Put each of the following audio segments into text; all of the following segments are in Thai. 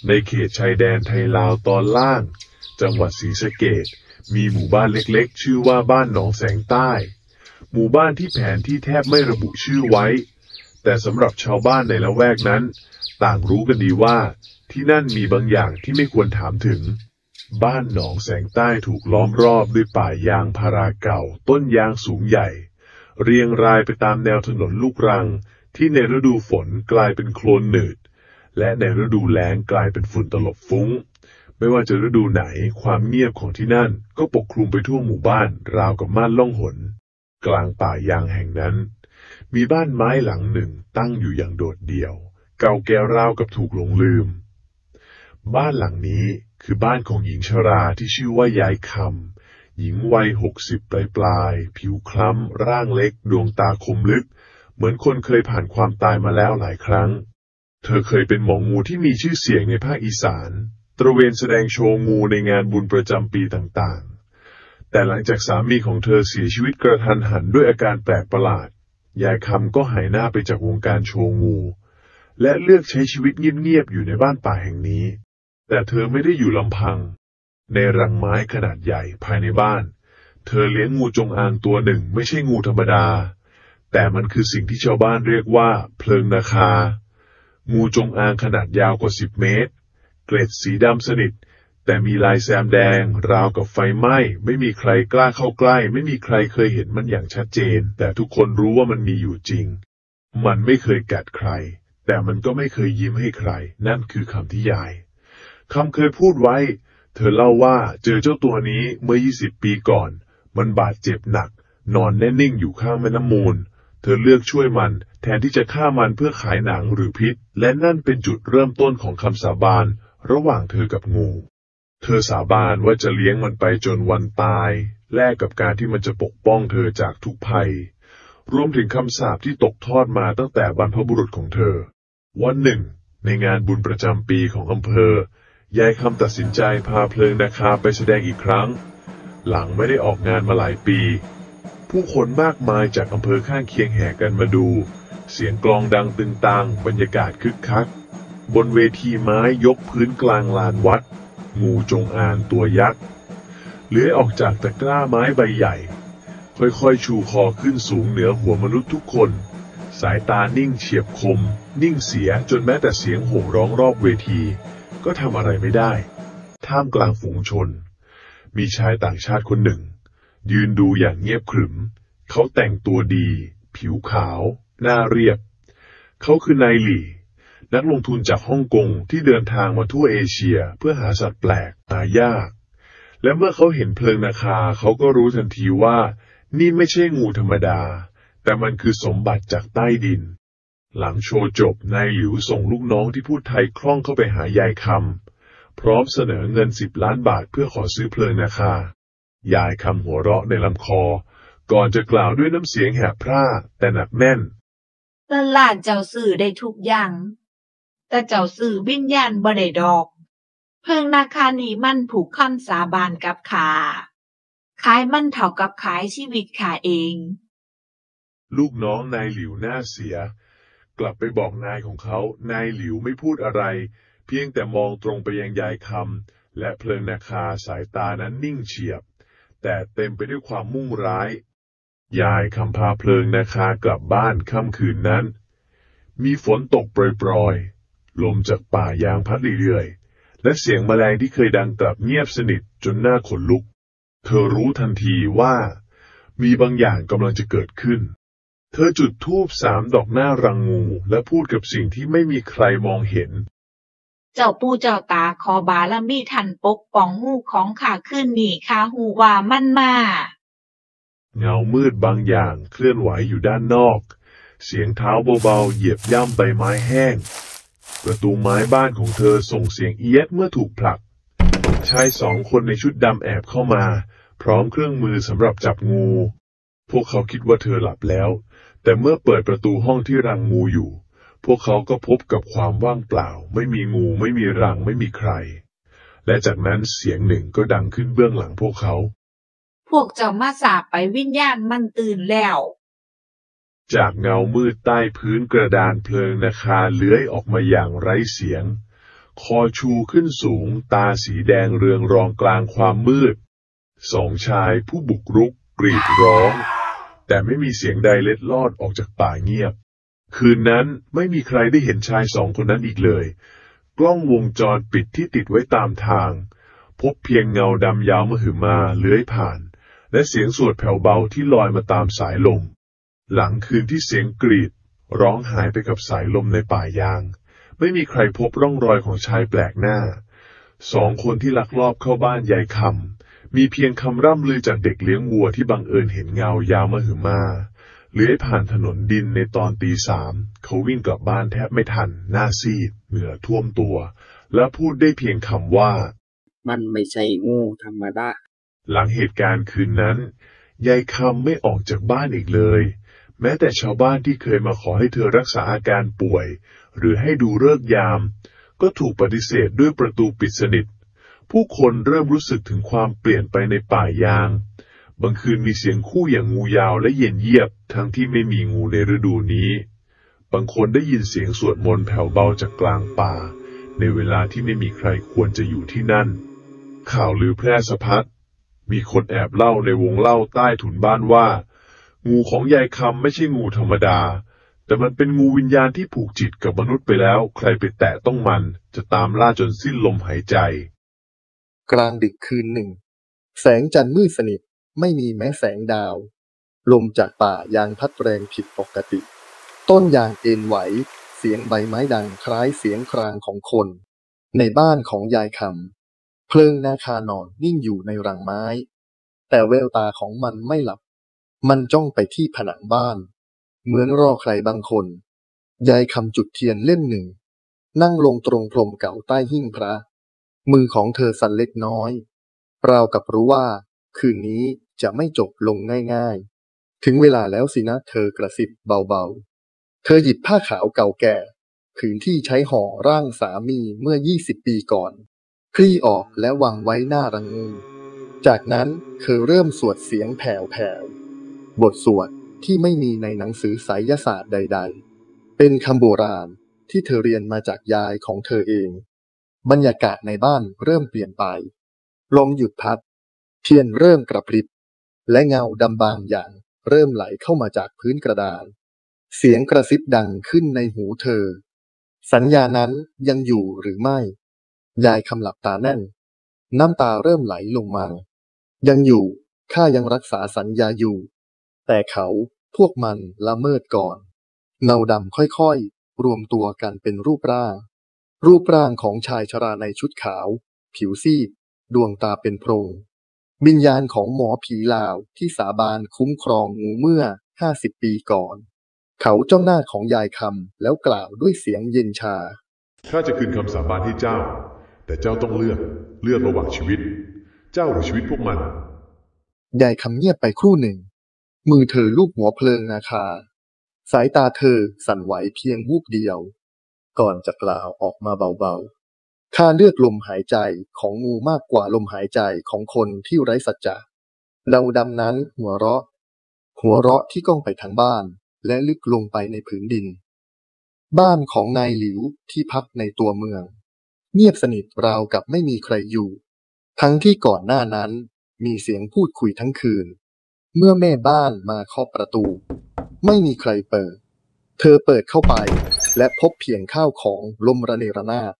ในเขตชายแดนไทยลาวตอนล่างจังหวัดศรีสะเกษมีหมู่บ้านเล็กๆชื่อว่าบ้านหนองแสงใต้หมู่บ้านที่แผนที่แทบไม่ระบุชื่อไว้แต่สำหรับชาวบ้านในละแวกนั้นต่างรู้กันดีว่าที่นั่นมีบางอย่างที่ไม่ควรถามถึงบ้านหนองแสงใต้ถูกล้อมรอบด้วยป่ายางพาราเก่าต้นยางสูงใหญ่เรียงรายไปตามแนวถนนลูกรังที่ในฤดูฝนกลายเป็นโคลนหนืดและในฤดูแล้งกลายเป็นฝุ่นตลบฟุ้งไม่ว่าจะฤดูไหนความเงียบของที่นั่นก็ปกคลุมไปทั่วหมู่บ้านราวกับม่านล่องหนกลางป่ายางแห่งนั้นมีบ้านไม้หลังหนึ่งตั้งอยู่อย่างโดดเดี่ยวเก่าแก่ราวกับถูกหลงลืมบ้านหลังนี้คือบ้านของหญิงชราที่ชื่อว่ายายคำหญิงวัย60ปลายผิวคล้ำร่างเล็กดวงตาคมลึกเหมือนคนเคยผ่านความตายมาแล้วหลายครั้งเธอเคยเป็นหมองูที่มีชื่อเสียงในภาคอีสานตระเวนแสดงโชว์งูในงานบุญประจำปีต่างๆแต่หลังจากสามีของเธอเสียชีวิตกระทันหันด้วยอาการแปลกประหลาดยายคำก็หายหน้าไปจากวงการโชว์งูและเลือกใช้ชีวิตเงียบๆอยู่ในบ้านป่าแห่งนี้แต่เธอไม่ได้อยู่ลำพังในรังไม้ขนาดใหญ่ภายในบ้านเธอเลี้ยงงูจงอางตัวหนึ่งไม่ใช่งูธรรมดาแต่มันคือสิ่งที่ชาวบ้านเรียกว่าเพลิงนาคางูจงอางขนาดยาวกว่า10 เมตรเกล็ดสีดำสนิทแต่มีลายแซมแดงราวกับไฟไหม้ไม่มีใครกล้าเข้าใกล้ไม่มีใครเคยเห็นมันอย่างชัดเจนแต่ทุกคนรู้ว่ามันมีอยู่จริงมันไม่เคยกัดใครแต่มันก็ไม่เคยยิ้มให้ใครนั่นคือคำที่ยายคำเคยพูดไว้เธอเล่าว่าเจอเจ้าตัวนี้เมื่อ20 ปีก่อนมันบาดเจ็บหนักนอนแน่นิ่งอยู่ข้างแม่น้ำมูลเธอเลือกช่วยมันแทนที่จะฆ่ามันเพื่อขายหนังหรือพิษและนั่นเป็นจุดเริ่มต้นของคำสาบานระหว่างเธอกับงูเธอสาบานว่าจะเลี้ยงมันไปจนวันตายแลกกับการที่มันจะปกป้องเธอจากทุกภัยรวมถึงคำสาปที่ตกทอดมาตั้งแต่บรรพบุรุษของเธอวันหนึ่งในงานบุญประจำปีของอำเภอยายคำตัดสินใจพาเพลิงนาคาไปแสดงอีกครั้งหลังไม่ได้ออกงานมาหลายปีผู้คนมากมายจากอำเภอข้างเคียงแห่กันมาดูเสียงกลองดังตึงตังบรรยากาศคึกคักบนเวทีไม้ยกพื้นกลางลานวัดงูจงอางตัวยักษ์เลื้อยออกจากตะกร้าไม้ใบใหญ่ค่อยๆชูคอขึ้นสูงเหนือหัวมนุษย์ทุกคนสายตานิ่งเฉียบคมนิ่งเสียจนแม้แต่เสียงโห่ร้องรอบเวทีก็ทำอะไรไม่ได้ท่ามกลางฝูงชนมีชายต่างชาติคนหนึ่งยืนดูอย่างเงียบขรึมเขาแต่งตัวดีผิวขาวหน้าเรียบเขาคือนายหลี่นักลงทุนจากฮ่องกงที่เดินทางมาทั่วเอเชียเพื่อหาสัตว์แปลกหายากและเมื่อเขาเห็นเพลิงนาคาเขาก็รู้ทันทีว่านี่ไม่ใช่งูธรรมดาแต่มันคือสมบัติจากใต้ดินหลังโชว์จบนายหลิวส่งลูกน้องที่พูดไทยคล่องเข้าไปหายายคำพร้อมเสนอเงิน10 ล้านบาทเพื่อขอซื้อเพลิงนาคายายคำหัวเราะในลำคอก่อนจะกล่าวด้วยน้ำเสียงแหบพร่าแต่หนักแน่นหลานเจ้าซื้อได้ทุกอย่างแต่เจ้าซื้อวิญญาณบ่ได้ดอกเพลิงนาคานี่มันผูกคำสาบานกับข้าขายมันเท่ากับขายชีวิตข้าเองลูกน้องนายหลิวหน้าเสียกลับไปบอกนายของเขานายหลิวไม่พูดอะไรเพียงแต่มองตรงไปยังยายคำและเพลิงนาคาสายตานั้นนิ่งเฉียบแต่เต็มไปด้วยความมุ่งร้ายยายคำพาเพลิงนาคากลับบ้านค่ำคืนนั้นมีฝนตกโปรยๆลมจากป่ายางพัดเรื่อยๆและเสียงแมลงที่เคยดังกลับเงียบสนิทจนหน้าขนลุกเธอรู้ทันทีว่ามีบางอย่างกำลังจะเกิดขึ้นเธอจุดธูป3 ดอกหน้ารังงูและพูดกับสิ่งที่ไม่มีใครมองเห็นเจ้าปู่เจ้าตาขอบารมีท่านปกป้องงูของข้าคืนนี้ข้าฮู้ว่ามันมาเงามืดบางอย่างเคลื่อนไหวอยู่ด้านนอกเสียงเท้าเบาๆเหยียบย่ำใบไม้แห้งประตูไม้บ้านของเธอส่งเสียงเอี๊ยดเมื่อถูกผลักชาย2 คนในชุดดำแอบเข้ามาพร้อมเครื่องมือสำหรับจับงูพวกเขาคิดว่าเธอหลับแล้วแต่เมื่อเปิดประตูห้องที่รังงูอยู่พวกเขาก็พบกับความว่างเปล่าไม่มีงูไม่มีรังไม่มีใครและจากนั้นเสียงหนึ่งก็ดังขึ้นเบื้องหลังพวกเขาพวกเจ้ามาสาบไปวิญญาณมันตื่นแล้วจากเงามืดใต้พื้นกระดานเพลิงนาคาเลื้อยออกมาอย่างไร้เสียง คอชูขึ้นสูงตาสีแดงเรืองรองกลางความมืดสองชายผู้บุกรุกกรีดร้องแต่ไม่มีเสียงใดเล็ดลอดออกจากป่าเงียบคืนนั้นไม่มีใครได้เห็นชายสองคนนั้นอีกเลยกล้องวงจรปิดที่ติดไว้ตามทางพบเพียงเงาดำยาวมหึมาเลื้อยผ่านและเสียงสวดแผ่วเบาที่ลอยมาตามสายลมหลังคืนที่เสียงกรีดร้องหายไปกับสายลมในป่ายางไม่มีใครพบร่องรอยของชายแปลกหน้าสองคนที่ลักลอบเข้าบ้านยายคำมีเพียงคำร่ำลือจากเด็กเลี้ยงวัวที่บังเอิญเห็นเงายาวมหึมาเลื้อยผ่านถนนดินในตอนตี 3เขาวิ่งกลับบ้านแทบไม่ทันหน้าซีดเหงื่อท่วมตัวและพูดได้เพียงคำว่ามันไม่ใช่งูธรรมดาหลังเหตุการณ์คืนนั้นยายคำไม่ออกจากบ้านอีกเลยแม้แต่ชาวบ้านที่เคยมาขอให้เธอรักษาอาการป่วยหรือให้ดูฤกษ์ยามก็ถูกปฏิเสธด้วยประตูปิดสนิทผู้คนเริ่มรู้สึกถึงความเปลี่ยนไปในป่ายางบางคืนมีเสียงคู่อย่างงูยาวและเย็นเยียบทั้งที่ไม่มีงูในฤดูนี้บางคนได้ยินเสียงสวดมนต์แผ่วเบาจากกลางป่าในเวลาที่ไม่มีใครควรจะอยู่ที่นั่นข่าวลือแพร่สะพัดมีคนแอบเล่าในวงเล่าใต้ถุนบ้านว่างูของยายคำไม่ใช่งูธรรมดาแต่มันเป็นงูวิญญาณที่ผูกจิตกับมนุษย์ไปแล้วใครไปแตะต้องมันจะตามล่าจนสิ้นลมหายใจกลางดึกคืนหนึ่งแสงจันทร์มืดสนิทไม่มีแม้แสงดาวลมจากป่ายางพัดแรงผิดปกติต้นยางเอ็นไหวเสียงใบไม้ดังคล้ายเสียงครางของคนในบ้านของยายคำเพลิงนาคานอนนิ่งอยู่ในรังไม้แต่แววตาของมันไม่หลับมันจ้องไปที่ผนังบ้านเหมือนรอใครบางคนยายคำจุดเทียนเล่มหนึ่งนั่งลงตรงพรมเก่าใต้หิ้งพระมือของเธอสั่นเล็กน้อยราวกับรู้ว่าคืนนี้จะไม่จบลงง่ายๆถึงเวลาแล้วสินะเธอกระซิบเบาๆเธอหยิบผ้าขาวเก่าแก่ผืนที่ใช้ห่อร่างสามีเมื่อ20 ปีก่อนคลี่ออกและวางไว้หน้ารังงูจากนั้นเธอเริ่มสวดเสียงแผ่วๆบทสวดที่ไม่มีในหนังสือไสยศาสตร์ใดๆเป็นคำโบราณที่เธอเรียนมาจากยายของเธอเองบรรยากาศในบ้านเริ่มเปลี่ยนไปลมหยุดพัดเทียนเริ่มกระพริบและเงาดำบางอย่างเริ่มไหลเข้ามาจากพื้นกระดานเสียงกระซิบดังขึ้นในหูเธอสัญญานั้นยังอยู่หรือไม่ยายคำหลับตาแน่นน้ำตาเริ่มไหลลงมายังอยู่ข้ายังรักษาสัญญาอยู่แต่เขาพวกมันละเมิดก่อนเงาดำค่อยๆรวมตัวกันเป็นรูปร่างของชายชราในชุดขาวผิวซีดดวงตาเป็นโพรงวิญญาณของหมอผีลาวที่สาบานคุ้มครองงูเมื่อ50 ปีก่อนเขาจ้องหน้าของยายคำแล้วกล่าวด้วยเสียงเย็นชาข้าจะคืนคำสาบานให้เจ้าแต่เจ้าต้องเลือกระหว่างชีวิตเจ้าหรือชีวิตพวกมันยายคำเงียบไปครู่หนึ่งมือเธอลูบหัวเพลิงนาคาสายตาเธอสั่นไหวเพียงวูบเดียวก่อนจะกล่าวออกมาเบาๆข้าเลือกลมหายใจของงูมากกว่าลมหายใจของคนที่ไร้สัจจะเงาดำนั้นหัวเราะที่ก้องไปทางบ้านและลึกลงไปในผืนดินบ้านของนายหลิวที่พักในตัวเมืองเงียบสนิทราวกับไม่มีใครอยู่ทั้งที่ก่อนหน้านั้นมีเสียงพูดคุยทั้งคืนเมื่อแม่บ้านมาเคาะประตูไม่มีใครเปิดเธอเปิดเข้าไปและพบเพียงข้าวของล้มระเนระนาด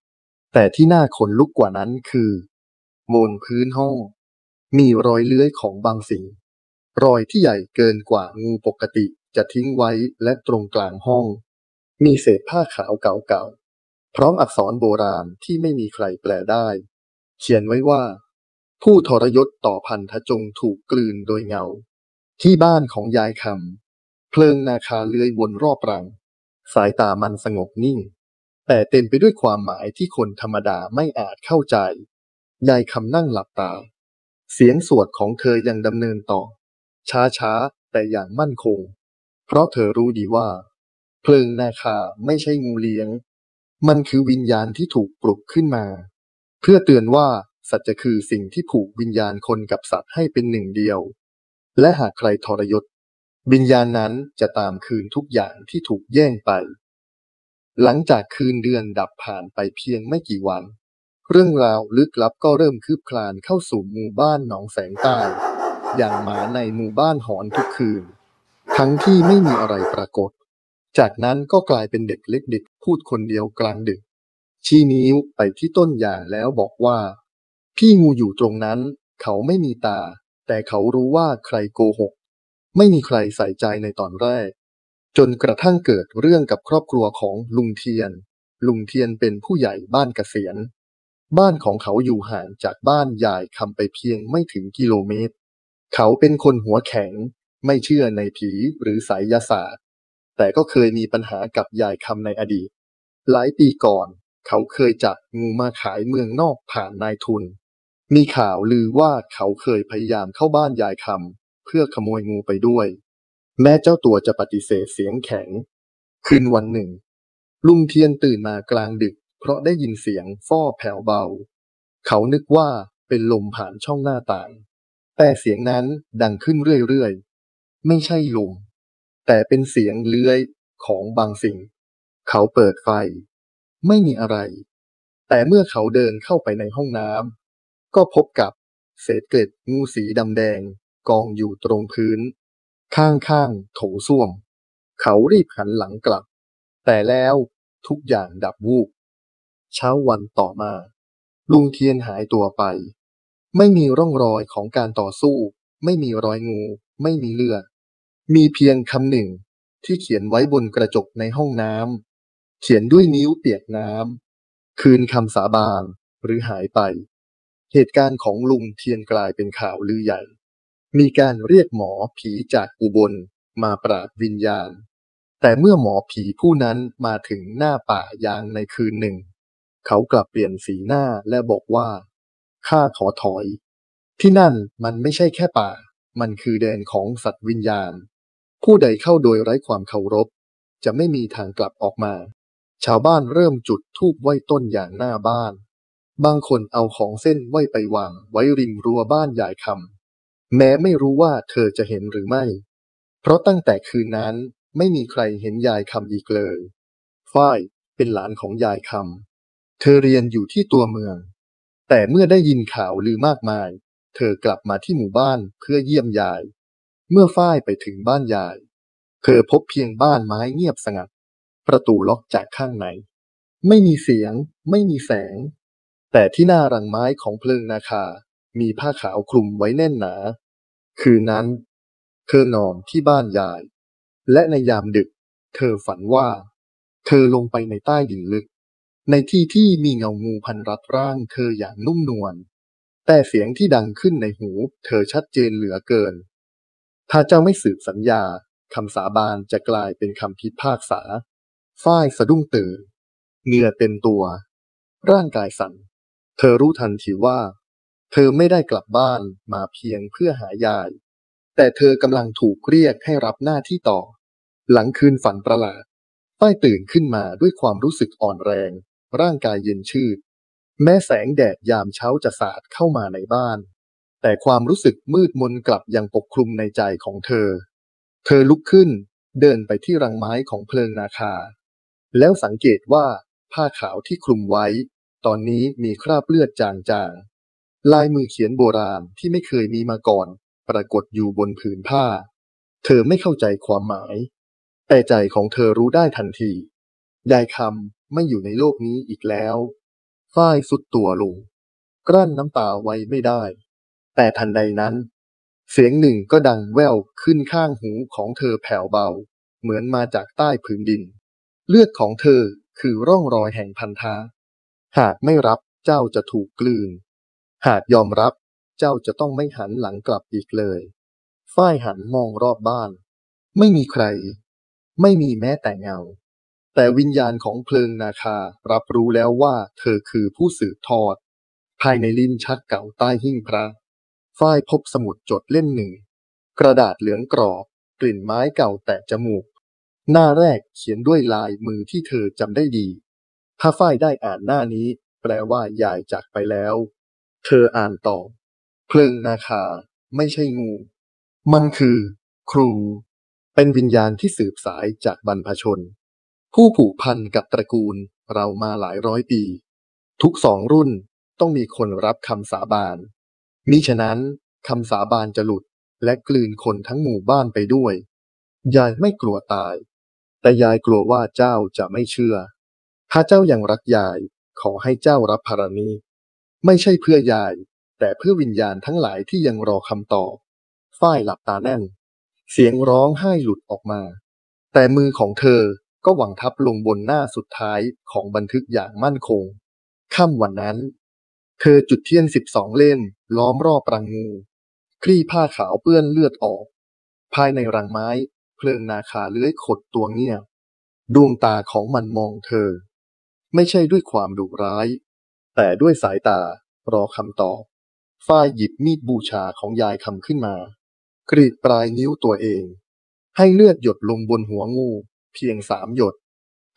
แต่ที่น่าขนลุกกว่านั้นคือบนพื้นห้องมีรอยเลื้อยของบางสิ่งรอยที่ใหญ่เกินกว่างูปกติจะทิ้งไว้และตรงกลางห้องมีเศษผ้าขาวเก่าๆพร้อมอักษรโบราณที่ไม่มีใครแปลได้เขียนไว้ว่าผู้ทรยศต่อพันธจงถูกกลืนโดยเงาที่บ้านของยายคำเพลิงนาคาเลื้อยวนรอบรังสายตามันสงบนิ่งแต่เต็มไปด้วยความหมายที่คนธรรมดาไม่อาจเข้าใจยายคำนั่งหลับตาเสียงสวดของเธอยังดำเนินต่อช้าๆแต่อย่างมั่นคงเพราะเธอรู้ดีว่าเพลิงนาคาไม่ใช่งูเลี้ยงมันคือวิญญาณที่ถูกปลุกขึ้นมาเพื่อเตือนว่าสัจจะคือสิ่งที่ผูกวิญญาณคนกับสัตว์ให้เป็นหนึ่งเดียวและหากใครทรยศวิญญาณนั้นจะตามคืนทุกอย่างที่ถูกแย่งไป หลังจากคืนเดือนดับผ่านไปเพียงไม่กี่วันเรื่องราวลึกลับก็เริ่มคืบคลานเข้าสู่หมู่บ้านหนองแสงใต้อย่างหมาในหมู่บ้านหอนทุกคืนทั้งที่ไม่มีอะไรปรากฏจากนั้นก็กลายเป็นเด็กเล็กเด็กพูดคนเดียวกลางดึกชี้นิ้วไปที่ต้นหญ้าแล้วบอกว่าพี่งูอยู่ตรงนั้นเขาไม่มีตาแต่เขารู้ว่าใครโกหกไม่มีใครใส่ใจในตอนแรกจนกระทั่งเกิดเรื่องกับครอบครัวของลุงเทียนเป็นผู้ใหญ่บ้านเกษียณบ้านของเขาอยู่ห่างจากบ้านยายคำไปเพียงไม่ถึงกิโลเมตรเขาเป็นคนหัวแข็งไม่เชื่อในผีหรือไสยศาสตร์แต่ก็เคยมีปัญหากับยายคำในอดีตหลายปีก่อนเขาเคยจับงูมาขายเมืองนอกผ่านนายทุนมีข่าวลือว่าเขาเคยพยายามเข้าบ้านยายคำเพื่อขโมยงูไปด้วยแม้เจ้าตัวจะปฏิเสธเสียงแข็งคืนวันหนึ่งลุงเทียนตื่นมากลางดึกเพราะได้ยินเสียงฟ้อแผ่วเบาเขานึกว่าเป็นลมผ่านช่องหน้าต่างแต่เสียงนั้นดังขึ้นเรื่อยๆไม่ใช่ลมแต่เป็นเสียงเลื้อยของบางสิ่งเขาเปิดไฟไม่มีอะไรแต่เมื่อเขาเดินเข้าไปในห้องน้ำก็พบกับเศษเกล็ดงูสีดำแดงกองอยู่ตรงพื้นข้างๆโถส้วมเขารีบหันหลังกลับแต่แล้วทุกอย่างดับวูบเช้าวันต่อมาลุงเทียนหายตัวไปไม่มีร่องรอยของการต่อสู้ไม่มีรอยงูไม่มีเลือดมีเพียงคำหนึ่งที่เขียนไว้บนกระจกในห้องน้ำเขียนด้วยนิ้วเปียกน้ำคืนคำสาบานหรือหายไปเหตุการณ์ของลุงเทียนกลายเป็นข่าวลือใหญ่มีการเรียกหมอผีจากอุบลมาปราบวิญญาณแต่เมื่อหมอผีผู้นั้นมาถึงหน้าป่ายางในคืนหนึ่งเขากลับเปลี่ยนสีหน้าและบอกว่าข้าขอถอยที่นั่นมันไม่ใช่แค่ป่ามันคือแดนของสัตว์วิญญาณผู้ใดเข้าโดยไร้ความเคารพจะไม่มีทางกลับออกมาชาวบ้านเริ่มจุดธูปไหว้ต้นอย่างหน้าบ้านบางคนเอาของเส้นไหว้ไปวางไว้ริมรั้วบ้านยายคำแม้ไม่รู้ว่าเธอจะเห็นหรือไม่เพราะตั้งแต่คืนนั้นไม่มีใครเห็นยายคำอีกเลยฝ้ายเป็นหลานของยายคำเธอเรียนอยู่ที่ตัวเมืองแต่เมื่อได้ยินข่าวลือมากมายเธอกลับมาที่หมู่บ้านเพื่อเยี่ยมยายเมื่อฝ้ายไปถึงบ้านยายเธอพบเพียงบ้านไม้เงียบสงัดประตูล็อกจากข้างในไม่มีเสียงไม่มีแสงแต่ที่หน้ารังไม้ของเพลิงนาคามีผ้าขาวคลุมไว้แน่นหนาคืนนั้นเธอนอนที่บ้านยายและในยามดึกเธอฝันว่าเธอลงไปในใต้ดินลึกในที่ที่มีเงางูพันรัดร่างเธออย่างนุ่มนวลแต่เสียงที่ดังขึ้นในหูเธอชัดเจนเหลือเกินถ้าเจ้าไม่สืบสัญญาคำสาบานจะกลายเป็นคำพิพากษาฝ้ายสะดุ้งตื่นเหงื่อเต็มตัวร่างกายสั่นเธอรู้ทันทีว่าเธอไม่ได้กลับบ้านมาเพียงเพื่อหายายแต่เธอกำลังถูกเรียกให้รับหน้าที่ต่อหลังคืนฝันประหลาดฝ้ายตื่นขึ้นมาด้วยความรู้สึกอ่อนแรงร่างกายเย็นชืดแม้แสงแดดยามเช้าจะสาดเข้ามาในบ้านแต่ความรู้สึกมืดมนกลับยังปกคลุมในใจของเธอลุกขึ้นเดินไปที่รังไม้ของเพลิงนาคาแล้วสังเกตว่าผ้าขาวที่คลุมไว้ตอนนี้มีคราบเลือดจางๆลายมือเขียนโบราณที่ไม่เคยมีมาก่อนปรากฏอยู่บนผืนผ้าเธอไม่เข้าใจความหมายแต่ใจของเธอรู้ได้ทันทียายคำไม่อยู่ในโลกนี้อีกแล้วฝ้ายสุดตัวลงกลั้นน้ำตาไว้ไม่ได้แต่ทันใดนั้นเสียงหนึ่งก็ดังแว่วขึ้นข้างหูของเธอแผ่วเบาเหมือนมาจากใต้พื้นดินเลือดของเธอคือร่องรอยแห่งพันธะหากไม่รับเจ้าจะถูกกลืนหากยอมรับเจ้าจะต้องไม่หันหลังกลับอีกเลยฝ้ายหันมองรอบบ้านไม่มีใครไม่มีแม้แต่เงาแต่วิญญาณของเพลิงนาคารับรู้แล้วว่าเธอคือผู้สืบทอดภายในลิ้นชักเก่าใต้หิ้งพระฝ้ายพบสมุดจดเล่มหนึ่งกระดาษเหลืองกรอบกลิ่นไม้เก่าแตะจมูกหน้าแรกเขียนด้วยลายมือที่เธอจำได้ดีถ้าฝ้ายได้อ่านหน้านี้แปลว่ายายจากไปแล้วเธออ่านต่อเพลิงนาคาไม่ใช่งูมันคือครูเป็นวิญญาณที่สืบสายจากบรรพชน ผู้ผูกพันกับตระกูลเรามาหลายร้อยปี ทุก2 รุ่นต้องมีคนรับคำสาบานมิฉะนั้นคำสาบานจะหลุดและกลืนคนทั้งหมู่บ้านไปด้วย ยายไม่กลัวตาย แต่ยายกลัวว่าเจ้าจะไม่เชื่อ ถ้าเจ้ายังรักยายขอให้เจ้ารับภาระนี้ไม่ใช่เพื่อยายแต่เพื่อวิญญาณทั้งหลายที่ยังรอคำตอบฝ้ายหลับตาแน่นเสียงร้องไห้หลุดออกมาแต่มือของเธอก็หวังทับลงบนหน้าสุดท้ายของบันทึกอย่างมั่นคงค่ำวันนั้นเธอจุดเทียน12 เล่มล้อมรอบรังงูคลี่ผ้าขาวเปื้อนเลือดออกภายในรังไม้เพลิงนาคาเลื้อยขดตัวเงียบดวงตาของมันมองเธอไม่ใช่ด้วยความดุร้ายแต่ด้วยสายตารอคำตอบฝ้ายหยิบมีดบูชาของยายคำขึ้นมากรีดปลายนิ้วตัวเองให้เลือดหยดลงบนหัวงูเพียง3 หยด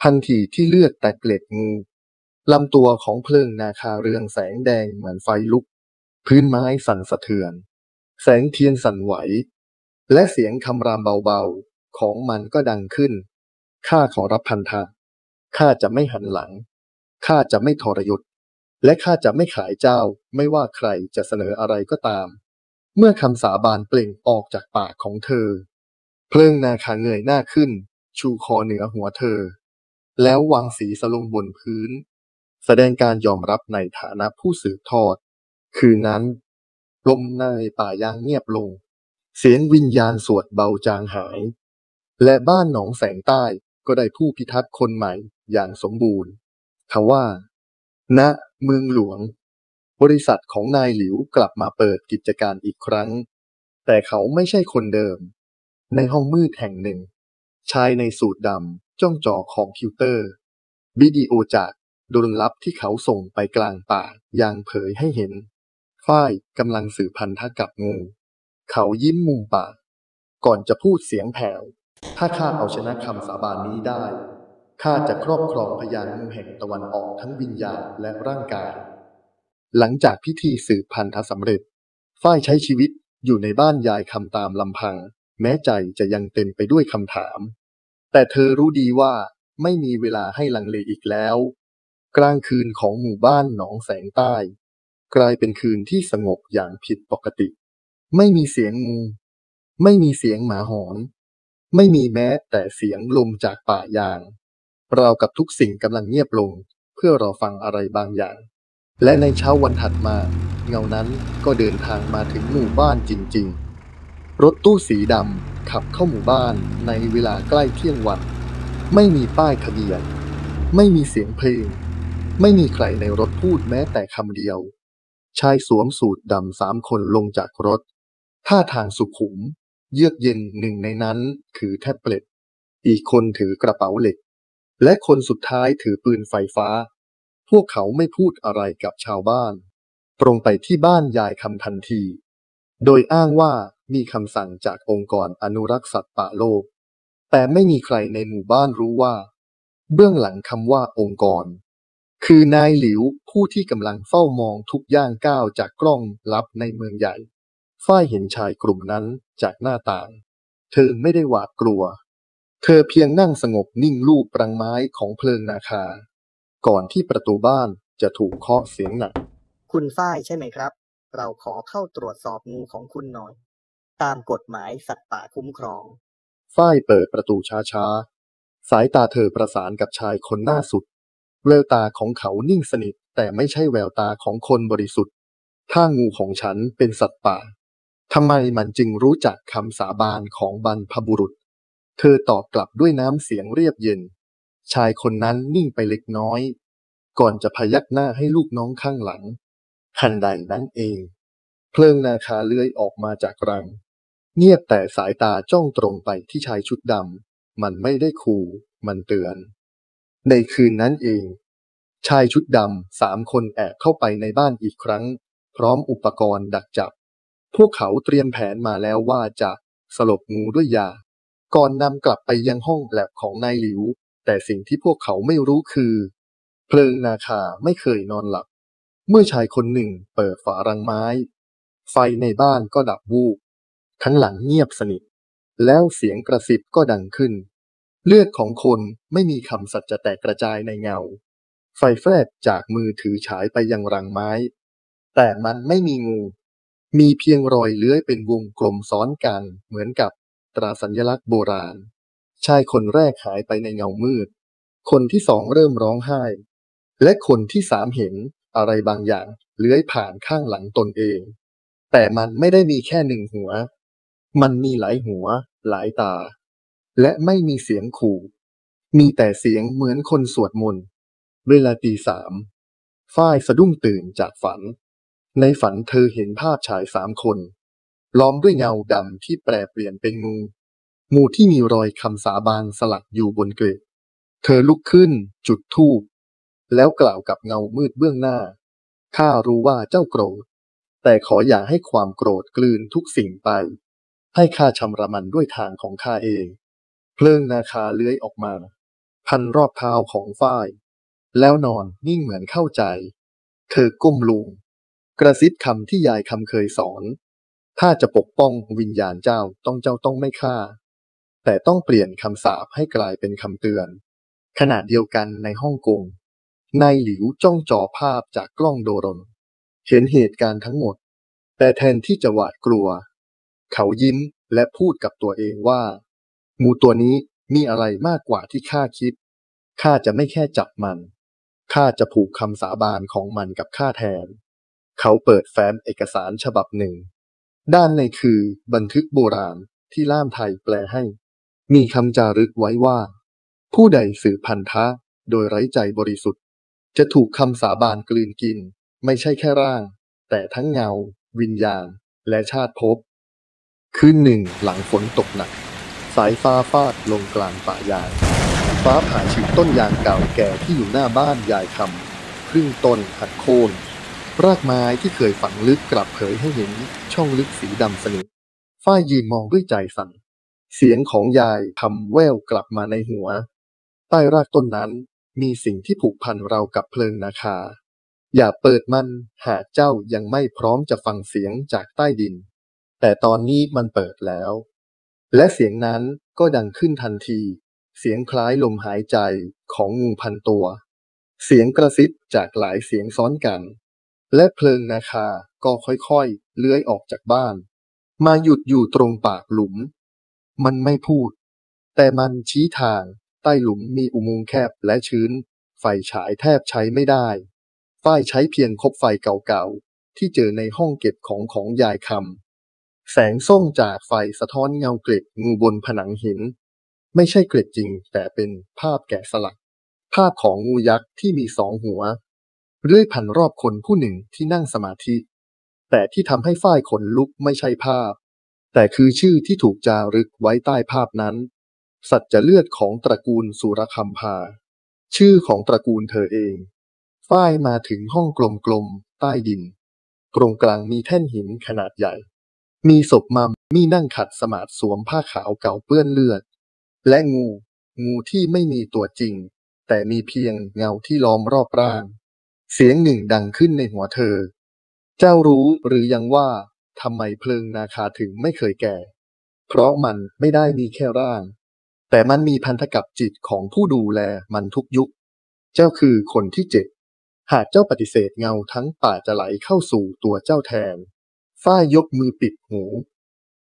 ทันทีที่เลือดแตะเกล็ดงูลำตัวของเพลิงนาคาเรืองแสงแดงเหมือนไฟลุกพื้นไม้สั่นสะเทือนแสงเทียนสั่นไหวและเสียงคำรามเบาๆของมันก็ดังขึ้นข้าขอรับพันธะข้าจะไม่หันหลังข้าจะไม่ทรยศและข้าจะไม่ขายเจ้าไม่ว่าใครจะเสนออะไรก็ตามเมื่อคำสาบานเปล่งออกจากปากของเธอเพลิงนาคาเงยหน้าขึ้นชูคอเหนือหัวเธอแล้ววางศีรษะลงบนพื้นแสดงการยอมรับในฐานะผู้สืบทอดคืนนั้นลมในป่ายางเงียบลงเสียงวิญญาณสวดเบาจางหายและบ้านหนองแสงใต้ก็ได้ผู้พิทักษ์คนใหม่อย่างสมบูรณ์ทว่าณเมืองหลวงบริษัทของนายหลิวกลับมาเปิดกิจการอีกครั้งแต่เขาไม่ใช่คนเดิมในห้องมืดแห่งหนึ่งชายในสูทดำจ้องจ่อคอมพิวเตอร์วิดีโอจากดวงลับที่เขาส่งไปกลางป่าอย่างเผยให้เห็นฝ้ายกำลังสืบพันธะกับงูเขายิ้มมุมปากก่อนจะพูดเสียงแผ่วถ้าข้าเอาชนะคำสาบานนี้ได้ข้าจะครอบครองพญางูแห่งตะวันออกทั้งวิญญาณและร่างกายหลังจากพิธีสืบพันธะสำเร็จฝ้ายใช้ชีวิตอยู่ในบ้านยายคำตามลำพังแม้ใจจะยังเต็มไปด้วยคำถามแต่เธอรู้ดีว่าไม่มีเวลาให้ลังเลอีกแล้วกลางคืนของหมู่บ้านหนองแสงใต้กลายเป็นคืนที่สงบอย่างผิดปกติไม่มีเสียงงูไม่มีเสียงหมาหอนไม่มีแม้แต่เสียงลมจากป่ายางราวกับทุกสิ่งกำลังเงียบลงเพื่อรอฟังอะไรบางอย่างและในเช้าวันถัดมาเงานั้นก็เดินทางมาถึงหมู่บ้านจริงๆรถตู้สีดำขับเข้าหมู่บ้านในเวลาใกล้เที่ยงวันไม่มีป้ายทะเบียนไม่มีเสียงเพลงไม่มีใครในรถพูดแม้แต่คำเดียวชายสวมสูทดำ3 คนลงจากรถท่าทางสุขุมเยือกเย็นหนึ่งในนั้นถือแท็บเล็ตอีกคนถือกระเป๋าเหล็กและคนสุดท้ายถือปืนไฟฟ้าพวกเขาไม่พูดอะไรกับชาวบ้านตรงไปที่บ้านยายคำทันทีโดยอ้างว่ามีคำสั่งจากองค์กรอนุรักษ์สัตว์ป่าโลกแต่ไม่มีใครในหมู่บ้านรู้ว่าเบื้องหลังคำว่าองค์กรคือนายหลิวผู้ที่กำลังเฝ้ามองทุกย่างก้าวจากกล้องลับในเมืองใหญ่ฝ้ายเห็นชายกลุ่มนั้นจากหน้าต่างเธอไม่ได้หวาดกลัวเธอเพียงนั่งสงบนิ่งลูบรังไม้ของเพลิงนาคาก่อนที่ประตูบ้านจะถูกเคาะเสียงหนักคุณฝ้ายใช่ไหมครับเราขอเข้าตรวจสอบงูของคุณหน่อยตามกฎหมายสัตว์ป่าคุ้มครองฝ้ายเปิดประตูช้าๆสายตาเธอประสานกับชายคนหน้าสุดแววตาของเขานิ่งสนิทแต่ไม่ใช่แววตาของคนบริสุทธิ์ถ้างูของฉันเป็นสัตว์ป่าทำไมมันจึงรู้จักคำสาบานของบรรพบุรุษเธอตอบกลับด้วยน้ำเสียงเรียบเย็นชายคนนั้นนิ่งไปเล็กน้อยก่อนจะพยักหน้าให้ลูกน้องข้างหลังทันใดนั้นเองเพลิงนาคาเลื้อยออกมาจากรังเงียบแต่สายตาจ้องตรงไปที่ชายชุดดำมันไม่ได้ขู่มันเตือนในคืนนั้นเองชายชุดดำ3 คนแอบเข้าไปในบ้านอีกครั้งพร้อมอุปกรณ์ดักจับพวกเขาเตรียมแผนมาแล้วว่าจะสลบงูด้วยยาก่อนนำกลับไปยังห้องแลบของนายหลิวแต่สิ่งที่พวกเขาไม่รู้คือเพลิงนาคาไม่เคยนอนหลับเมื่อชายคนหนึ่งเปิดฝารังไม้ไฟในบ้านก็ดับวูบทั้งหลังเงียบสนิทแล้วเสียงกระซิบก็ดังขึ้น เลือดของคนไม่มีคำสัตย์จะแตกกระจายในเงาไฟแฟลชจากมือถือฉายไปยังรังไม้แต่มันไม่มีงูมีเพียงรอยเลื้อยเป็นวงกลมซ้อนกันเหมือนกับตราสัญลักษณ์โบราณชายคนแรกหายไปในเงามืดคนที่สองเริ่มร้องไห้และคนที่สามเห็นอะไรบางอย่างเลื้อยผ่านข้างหลังตนเองแต่มันไม่ได้มีแค่หนึ่งหัวมันมีหลายหัวหลายตาและไม่มีเสียงขู่มีแต่เสียงเหมือนคนสวดมนต์เวลาตี 3ฝ้ายสะดุ้งตื่นจากฝันในฝันเธอเห็นภาพชาย3 คนล้อมด้วยเงาดำที่แปรเปลี่ยนเป็นงูที่มีรอยคำสาบานสลักอยู่บนเกล็ดเธอลุกขึ้นจุดธูปแล้วกล่าวกับเงามืดเบื้องหน้าข้ารู้ว่าเจ้าโกรธแต่ขออย่าให้ความโกรธกลืนทุกสิ่งไปให้ข้าชำระมันด้วยทางของข้าเองเพลิงนาคาเลื้อยออกมาพันรอบเท้าของฝ้ายแล้วนอนนิ่งเหมือนเข้าใจเธอก้มลงกระซิบคำที่ยายคำเคยสอนถ้าจะปกป้องวิญญาณเจ้าต้องไม่ฆ่าแต่ต้องเปลี่ยนคำสาปให้กลายเป็นคำเตือนขณะเดียวกันในฮ่องกงนายหลิวจ้องจ่อภาพจากกล้องโดรนเห็นเหตุการณ์ทั้งหมดแต่แทนที่จะหวาดกลัวเขายิ้มและพูดกับตัวเองว่างูตัวนี้มีอะไรมากกว่าที่ข้าคิดข้าจะไม่แค่จับมันข้าจะผูกคำสาบานของมันกับข้าแทนเขาเปิดแฟ้มเอกสารฉบับหนึ่งด้านในคือบันทึกโบราณที่ล่ามไทยแปลให้มีคำจารึกไว้ว่าผู้ใดสืบพันธะโดยไร้ใจบริสุทธิ์จะถูกคำสาบานกลืนกินไม่ใช่แค่ร่างแต่ทั้งเงาวิญญาณและชาติภพคืนหนึ่งหลังฝนตกหนักสายฟ้าฟาดลงกลางป่ายางฟ้าผ่าฉีกต้นยางเก่าแก่ที่อยู่หน้าบ้านยายคำครึ่งต้นหักโค่นรากไม้ที่เคยฝังลึกกลับเผยให้เห็นช่องลึกสีดำสนิทฝ้ายยืนมองด้วยใจสั่นเสียงของยายคำแว่วกลับมาในหัวใต้รากต้นนั้นมีสิ่งที่ผูกพันเรากับเพลิงนาคาอย่าเปิดมันหากเจ้ายังไม่พร้อมจะฟังเสียงจากใต้ดินแต่ตอนนี้มันเปิดแล้วและเสียงนั้นก็ดังขึ้นทันทีเสียงคล้ายลมหายใจของงูพันตัวเสียงกระซิบจากหลายเสียงซ้อนกันและเพลิงนาคาก็ค่อยๆเลื้อยออกจากบ้านมาหยุดอยู่ตรงปากหลุมมันไม่พูดแต่มันชี้ทางใต้หลุมมีอุโมงค์แคบและชื้นไฟฉายแทบใช้ไม่ได้ฝ้ายใช้เพียงคบไฟเก่าๆที่เจอในห้องเก็บของยายคำแสงส้มจากไฟสะท้อนเงาเกล็ดงูบนผนังหินไม่ใช่เกล็ดจริงแต่เป็นภาพแกะสลักภาพของงูยักษ์ที่มี2 หัวเลื่อยพันรอบคนผู้หนึ่งที่นั่งสมาธิแต่ที่ทำให้ฝ้ายขนลุกไม่ใช่ภาพแต่คือชื่อที่ถูกจารึกไว้ใต้ภาพนั้นสัจเลือดของตระกูลสุรคัมภาชื่อของตระกูลเธอเองฝ้ายมาถึงห้องกลมๆใต้ดินตรงกลางมีแท่นหินขนาดใหญ่มีศพมัมมี่นั่งขัดสมาธิสวมผ้าขาวเก่าเปื้อนเลือดและงูที่ไม่มีตัวจริงแต่มีเพียงเงาที่ล้อมรอบร่างเสียงหนึ่งดังขึ้นในหัวเธอเจ้ารู้หรือยังว่าทำไมเพลิงนาคาถึงไม่เคยแก่เพราะมันไม่ได้มีแค่ร่างแต่มันมีพันธกับจิตของผู้ดูแลมันทุกยุคเจ้าคือคนที่7หากเจ้าปฏิเสธเงาทั้งป่าจะไหลเข้าสู่ตัวเจ้าแทนฝ้ายยกมือปิดหู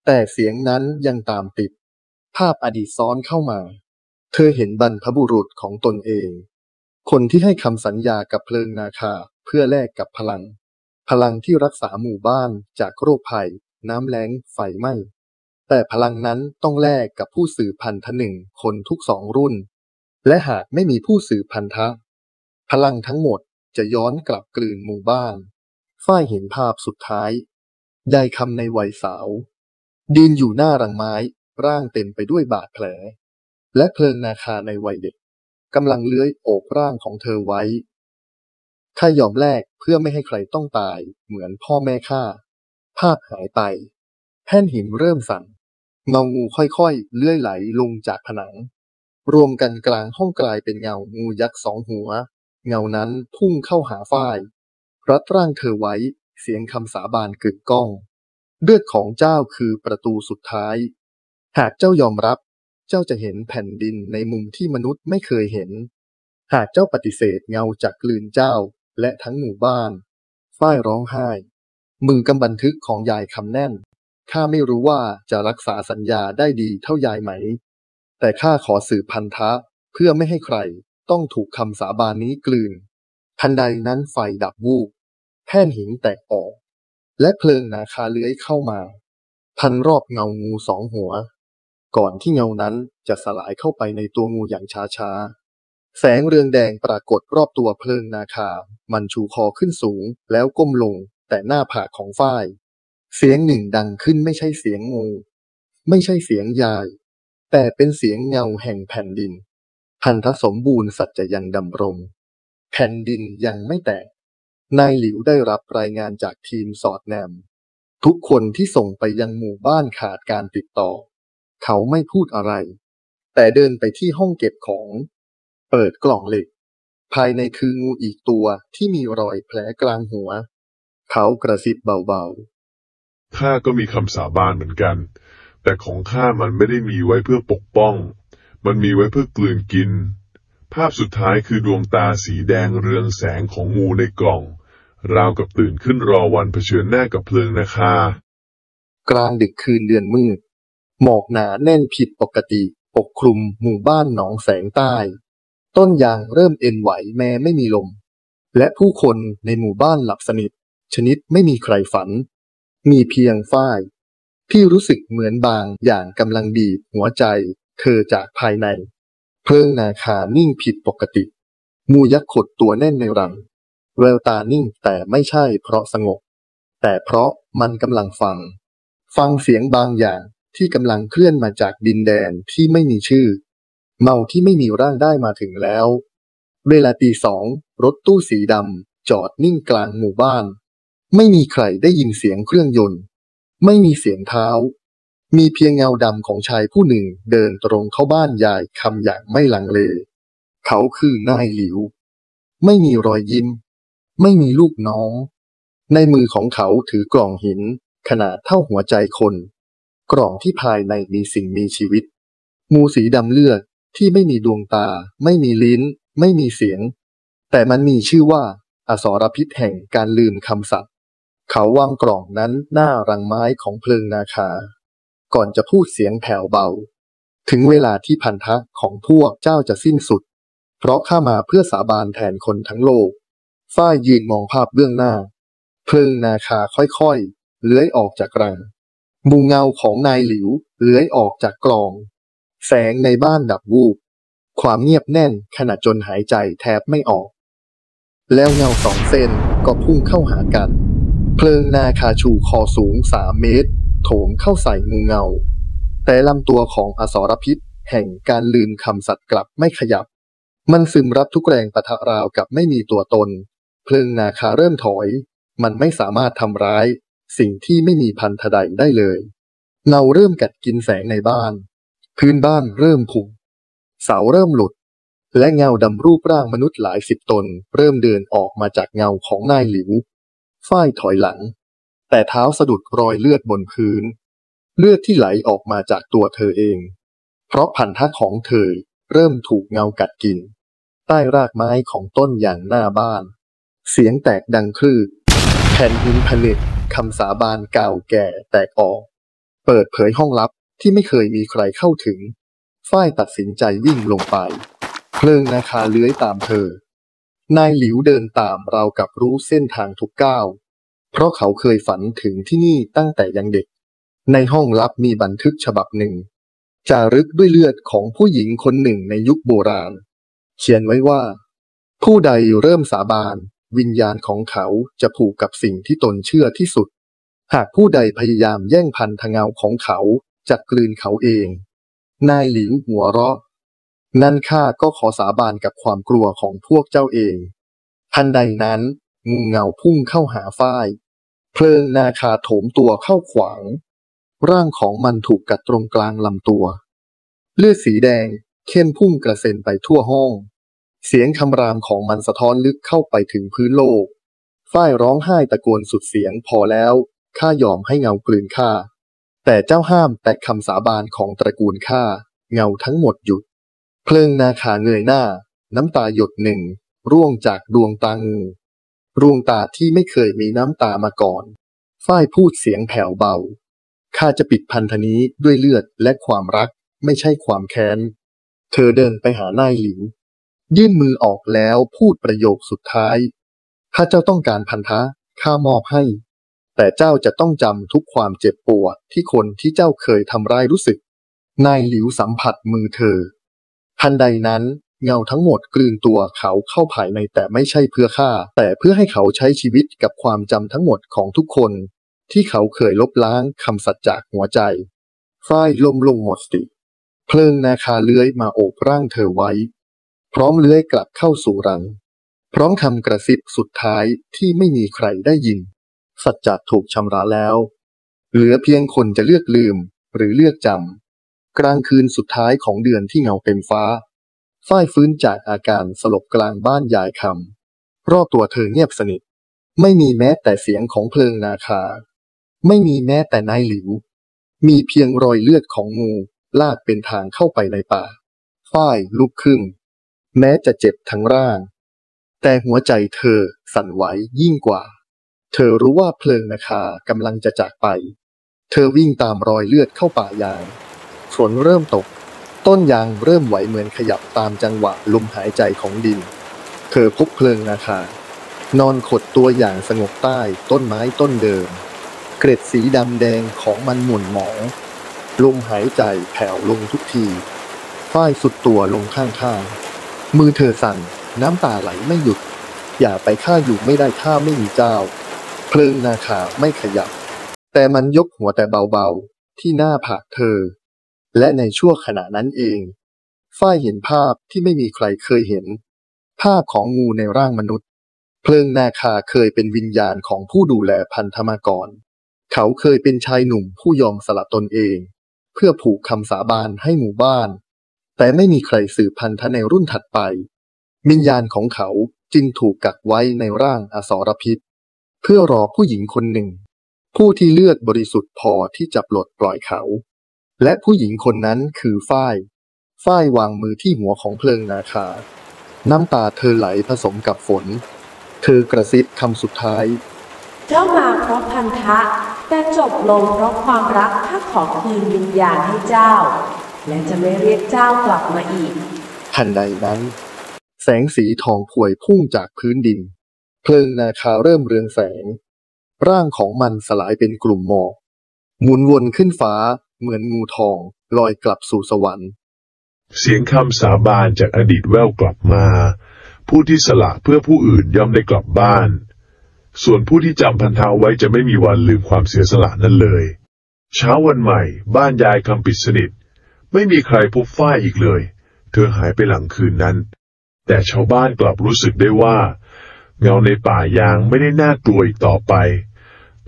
แต่เสียงนั้นยังตามติดภาพอดีตซ้อนเข้ามาเธอเห็นบรรพบุรุษของตนเองคนที่ให้คำสัญญากับเพลิงนาคาเพื่อแลกกับพลังที่รักษาหมู่บ้านจากโรคภัยน้ำแล้งไฟไหม้แต่พลังนั้นต้องแลกกับผู้สืบพันธะ1 คนทุก2 รุ่นและหากไม่มีผู้สืบพันธะพลังทั้งหมดจะย้อนกลับกลืนหมู่บ้านฝ้ายเห็นภาพสุดท้ายยายคำในวัยสาวยืนอยู่หน้ารังไม้ร่างเต็มไปด้วยบาดแผลและเพลิงนาคาในวัยเด็กกำลังเลื้อยโอบร่างของเธอไว้ข้ายอมแลกเพื่อไม่ให้ใครต้องตายเหมือนพ่อแม่ข้าภาพหายไปแท่นหินเริ่มสั่นเงางูค่อยๆเลื้อยไหลลงจากผนังรวมกันกลางห้องกลายเป็นเงางูยักษ์2 หัวเงานั้นพุ่งเข้าหาฝ้ายรัดร่างเธอไว้เสียงคำสาบานกึกก้องเลือดของเจ้าคือประตูสุดท้ายหากเจ้ายอมรับ เจ้าจะเห็นแผ่นดินในมุมที่มนุษย์ไม่เคยเห็นหากเจ้าปฏิเสธเงาจากกลืนเจ้าและทั้งหมู่บ้านฝ้ายร้องไห้มือกำบันทึกของยายคำแน่นข้าไม่รู้ว่าจะรักษาสัญญาได้ดีเท่ายายไหมแต่ข้าขอสืบพันธะเพื่อไม่ให้ใครต้องถูกคำสาบานนี้กลืนทันใดนั้นไฟดับวูบแผ่นหินแตกออกและเพลิงนาคาเลื้อยเข้ามาพันรอบเงางูสองหัวก่อนที่เงานั้นจะสลายเข้าไปในตัวงูอย่างช้าๆแสงเรืองแดงปรากฏรอบตัวเพลิงนาคามันชูคอขึ้นสูงแล้วก้มลงแต่หน้าผากของฝ้ายเสียงหนึ่งดังขึ้นไม่ใช่เสียงงูไม่ใช่เสียงยายแต่เป็นเสียงเงาแห่งแผ่นดินพันธสมบูรณ์สัจจะยังดำรงแผ่นดินยังไม่แตกนายหลิวได้รับรายงานจากทีมสอดแนมทุกคนที่ส่งไปยังหมู่บ้านขาดการติดต่อเขาไม่พูดอะไรแต่เดินไปที่ห้องเก็บของเปิดกล่องเหล็กภายในคืองูอีกตัวที่มีรอยแผลกลางหัวเขากระซิบเบาๆข้าก็มีคำสาบานเหมือนกันแต่ของข้ามันไม่ได้มีไว้เพื่อปกป้องมันมีไว้เพื่อกลืนกินภาพสุดท้ายคือดวงตาสีแดงเรืองแสงของงูในกล่องราวกับตื่นขึ้นรอวันเผชิญหน้ากับเพลิงนาคากลางดึกคืนเดือนมืดหมอกหนาแน่นผิดปกติปกคลุมหมู่บ้านหนองแสงใต้ต้นยางเริ่มเอ็นไหวแม้ไม่มีลมและผู้คนในหมู่บ้านหลับสนิทชนิดไม่มีใครฝันมีเพียงฝ้ายที่รู้สึกเหมือนบางอย่างกำลังบีบหัวใจเธอจากภายในเพลิงนาคานิ่งผิดปกติงูยักษ์ขดตัวแน่นในรังแววตานิ่งแต่ไม่ใช่เพราะสงบแต่เพราะมันกำลังฟังเสียงบางอย่างที่กำลังเคลื่อนมาจากดินแดนที่ไม่มีชื่อเมาที่ไม่มีร่างได้มาถึงแล้วเวลาตี 2รถตู้สีดำจอดนิ่งกลางหมู่บ้านไม่มีใครได้ยินเสียงเครื่องยนต์ไม่มีเสียงเท้ามีเพียงเงาดำของชายผู้หนึ่งเดินตรงเข้าบ้านยายคำอย่างไม่ลังเลเขาคือนายหลิวไม่มีรอยยิ้มไม่มีลูกน้องในมือของเขาถือกล่องหินขนาดเท่าหัวใจคนกล่องที่ภายในมีสิ่งมีชีวิตงูสีดำเลือดที่ไม่มีดวงตาไม่มีลิ้นไม่มีเสียงแต่มันมีชื่อว่าอสรพิษแห่งการลืมคำสัตย์เขาวางกล่องนั้นหน้ารังไม้ของเพลิงนาคาก่อนจะพูดเสียงแผ่วเบาถึงเวลาที่พันธะของพวกเจ้าจะสิ้นสุดเพราะข้ามาเพื่อสาบานแทนคนทั้งโลกฝ้ายยืนมองภาพเบื้องหน้าเพลิงนาคาค่อยๆเลื้อยออกจากรังมูเงาของนายหลิวเลื้อยออกจากกล่องแสงในบ้านดับวูบความเงียบแน่นขณะจนหายใจแทบไม่ออกแล้วเงาสองเส้นก็พุ่งเข้าหากันเพลิงนาคาชูคอสูง3 เมตรโถมเข้าใส่งูเงาแต่ลำตัวของอสรพิษแห่งการลืมคำสัตย์กลับไม่ขยับมันซึมรับทุกแรงปะทะราวกับไม่มีตัวตนเพลิงนาคาเริ่มถอยมันไม่สามารถทำร้ายสิ่งที่ไม่มีพันธะใดได้เลยเงาเริ่มกัดกินแสงในบ้านพื้นบ้านเริ่มผุเสาเริ่มหลุดและเงาดำรูปร่างมนุษย์หลาย10 ตนเริ่มเดินออกมาจากเงาของนายหลิวฝ้ายถอยหลังแต่เท้าสะดุดรอยเลือดบนพื้นเลือดที่ไหลออกมาจากตัวเธอเองเพราะพันธะของเธอเริ่มถูกเงากัดกินใต้รากไม้ของต้นยางหน้าบ้านเสียงแตกดังคลื่นแผ่นหินผนึกคำสาบานเก่าแก่แตกออกเปิดเผยห้องลับที่ไม่เคยมีใครเข้าถึงฝ้ายตัดสินใจวิ่งลงไปเพลิงนาคาเลื้อยตามเธอนายหลิวเดินตามราวกับรู้เส้นทางทุกก้าวเพราะเขาเคยฝันถึงที่นี่ตั้งแต่ยังเด็กในห้องลับมีบันทึกฉบับหนึ่งจารึกด้วยเลือดของผู้หญิงคนหนึ่งในยุคโบราณเขียนไว้ว่าผู้ใดเริ่มสาบานวิญญาณของเขาจะผูกกับสิ่งที่ตนเชื่อที่สุดหากผู้ใดพยายามแย่งพันธะเงาของเขาจะกลืนเขาเองนายหลิวหัวเราะนั่นข้าก็ขอสาบานกับความกลัวของพวกเจ้าเองทันใดนั้นงูเงาพุ่งเข้าหาฝ้ายเพลิงนาคาโถมตัวเข้าขวางร่างของมันถูกกัดตรงกลางลำตัวเลือดสีแดงเข้มพุ่งกระเซ็นไปทั่วห้องเสียงคำรามของมันสะท้อนลึกเข้าไปถึงพื้นโลกฝ้ายร้องไห้ตะโกนสุดเสียงพอแล้วข้ายอมให้เงากลืนข้าแต่เจ้าห้ามแตะคำสาบานของตระกูลข้า เงาทั้งหมดหยุดเพลิงนาคาเงยหน้าน้ำตาหยดหนึ่งร่วงจากดวงตางูดวงตาที่ไม่เคยมีน้ำตามาก่อนฝ้ายพูดเสียงแผ่วเบาข้าจะปิดพันธนี้ด้วยเลือดและความรักไม่ใช่ความแค้นเธอเดินไปหานายหลิวยื่นมือออกแล้วพูดประโยคสุดท้ายถ้าเจ้าต้องการพันธะข้ามอบให้แต่เจ้าจะต้องจำทุกความเจ็บปวดที่คนที่เจ้าเคยทำร้ายรู้สึกนายหลิวสัมผัสมือเธอทันใดนั้นเงาทั้งหมดกลืนตัวเขาเข้าภายในแต่ไม่ใช่เพื่อฆ่าแต่เพื่อให้เขาใช้ชีวิตกับความจำทั้งหมดของทุกคนที่เขาเคยลบล้างคำสัตย์จากหัวใจฝ้ายล้มลงหมดสติเพลิงนาคาเลื้อยมาโอบร่างเธอไว้พร้อมเลื้อยกลับเข้าสู่รังพร้อมคำกระซิบสุดท้ายที่ไม่มีใครได้ยินสัจจะถูกชำระแล้วเหลือเพียงคนจะเลือกลืมหรือเลือกจำกลางคืนสุดท้ายของเดือนที่เงาเต็มฟ้าฝ้ายฟื้นจากอาการสลบกลางบ้านยายคำรอบตัวเธอเงียบสนิทไม่มีแม้แต่เสียงของเพลิงนาคาไม่มีแม้แต่นายหลิวมีเพียงรอยเลือดของงูลากเป็นทางเข้าไปในป่าฝ้ายลุกขึ้นแม้จะเจ็บทั้งร่างแต่หัวใจเธอสั่นไหวยิ่งกว่าเธอรู้ว่าเพลิงนาคากำลังจะจากไปเธอวิ่งตามรอยเลือดเข้าป่ายางฝนเริ่มตกต้นยางเริ่มไหวเหมือนขยับตามจังหวะลมหายใจของดินเธอพบเพลิงนาคานอนขดตัวอย่างสงบใต้ต้นไม้ต้นเดิมเกร็ดสีดำแดงของมันหม่นหมองลมหายใจแผ่วลงทุกทีฝ้ายสุดตัวลงข้างๆมือเธอสั่นน้ำตาไหลไม่หยุดอย่าไปฆ่าอยู่ไม่ได้ฆ่าไม่มีเจ้าเพลิงนาคาไม่ขยับแต่มันยกหัวแต่เบาๆที่หน้าผากเธอและในชั่วขณะนั้นเองฝ้ายเห็นภาพที่ไม่มีใครเคยเห็นภาพของงูในร่างมนุษย์เพลิงนาคาเคยเป็นวิญญาณของผู้ดูแลพันธมากรเขาเคยเป็นชายหนุ่มผู้ยอมสละตนเองเพื่อผูกคำสาบานให้หมู่บ้านแต่ไม่มีใครสืบพันธะในรุ่นถัดไปวิญญาณของเขาจึงถูกกักไว้ในร่างอสรพิษเพื่อรอผู้หญิงคนหนึ่งผู้ที่เลือดบริสุทธิ์พอที่จะปลดปล่อยเขาและผู้หญิงคนนั้นคือฝ้ายวางมือที่หัวของเพลิงนาคาน้ำตาเธอไหลผสมกับฝนเธอกระซิบคำสุดท้ายเจ้ามาเพราะพันธะแต่จบลงเพราะความรักข้าขอคืนวิญญาณให้เจ้าและจะไม่เรียกเจ้ากลับมาอีกทันใดนั้นแสงสีทองพวยพุ่งจากพื้นดินเพลิงนาคาเริ่มเรืองแสงร่างของมันสลายเป็นกลุ่มหมอกหมุนวนขึ้นฟ้าเหมือนงูทองลอยกลับสู่สวรรค์เสียงคำสาบานจากอดีตแว่วกลับมาผู้ที่สละเพื่อผู้อื่นย่อมได้กลับบ้านส่วนผู้ที่จำพันธะไว้จะไม่มีวันลืมความเสียสละนั้นเลยเช้าวันใหม่บ้านยายคำปิดสนิทไม่มีใครพบฝ้ายอีกเลยเธอหายไปหลังคืนนั้นแต่ชาวบ้านกลับรู้สึกได้ว่าเงาในป่ายางไม่ได้น่ากลัวอีกต่อไป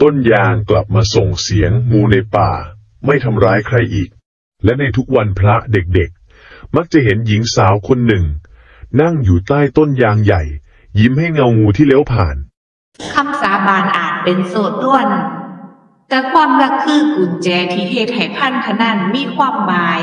ต้นยางกลับมาส่งเสียงงูในป่าไม่ทำร้ายใครอีกและในทุกวันพระเด็กๆมักจะเห็นหญิงสาวคนหนึ่งนั่งอยู่ใต้ต้นยางใหญ่ยิ้มให้เงางูที่เลี้ยวผ่านคำสาบานอาจเป็นโสดด้วนแต่ความรักคือกุญแจที่เฮ็ดให้พันธะนั้นมีความหมาย